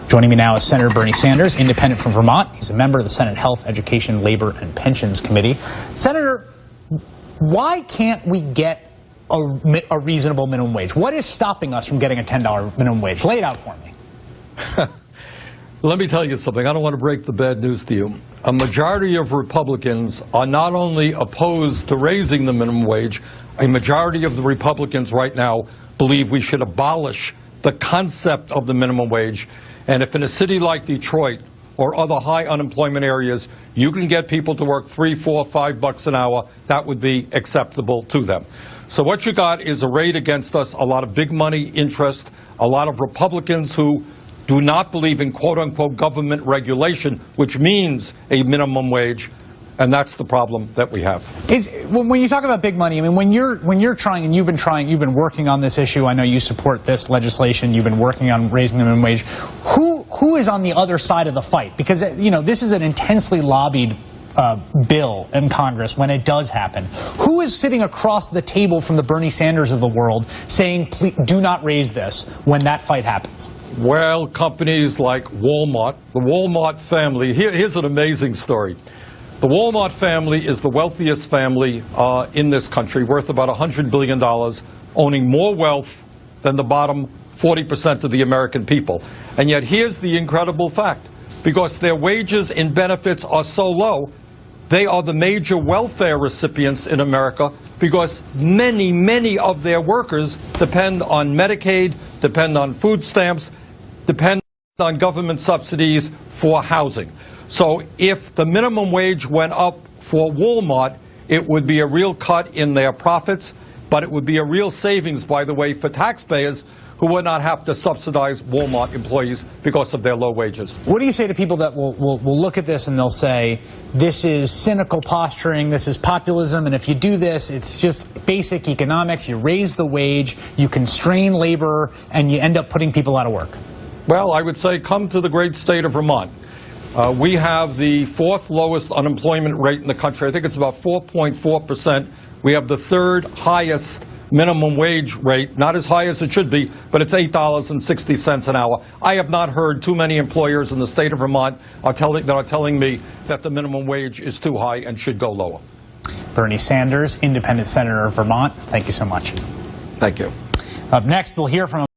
Joining me now is Senator Bernie Sanders, independent from Vermont. He's a member of the Senate Health, Education, Labor, and Pensions Committee. Senator, why can't we get a reasonable minimum wage? What is stopping us from getting a $10 minimum wage? Lay it out for me. Let me tell you something. I don't want to break the bad news to you. A majority of Republicans are not only opposed to raising the minimum wage, a majority of the Republicans right now believe we should abolish the concept of the minimum wage. And if in a city like Detroit or other high unemployment areas, you can get people to work $3, $4, $5 an hour, that would be acceptable to them. So what you got is a raid against us, a lot of big money interest, a lot of Republicans who do not believe in quote-unquote government regulation, which means a minimum wage, and that's the problem that we have. When you talk about big money, I mean, when you're trying, and you've been working on this issue, I know you support this legislation, you've been working on raising the minimum wage, who is on the other side of the fight? Because, you know, this is an intensely lobbied bill in Congress when it does happen. Who is sitting across the table from the Bernie Sanders of the world saying, please, do not raise this when that fight happens? Well, companies like Walmart, the Walmart family, here's an amazing story. The Walmart family is the wealthiest family in this country, worth about $100 billion, owning more wealth than the bottom 40% of the American people. And yet here's the incredible fact. Because their wages and benefits are so low, they are the major welfare recipients in America because many, many of their workers depend on Medicaid, depend on food stamps, depend on government subsidies for housing. So if the minimum wage went up for Walmart, it would be a real cut in their profits, but it would be a real savings, by the way, for taxpayers who would not have to subsidize Walmart employees because of their low wages. What do you say to people that will look at this and they'll say, this is cynical posturing, this is populism, and if you do this, it's just basic economics, you raise the wage, you constrain labor, and you end up putting people out of work? Well, I would say come to the great state of Vermont. We have the fourth lowest unemployment rate in the country. I think it's about 4.4%. We have the third highest minimum wage rate, not as high as it should be, but it's $8.60 an hour. I have not heard too many employers in the state of Vermont are telling me that the minimum wage is too high and should go lower. Bernie Sanders, independent senator of Vermont, thank you so much. Thank you. Up next, we'll hear from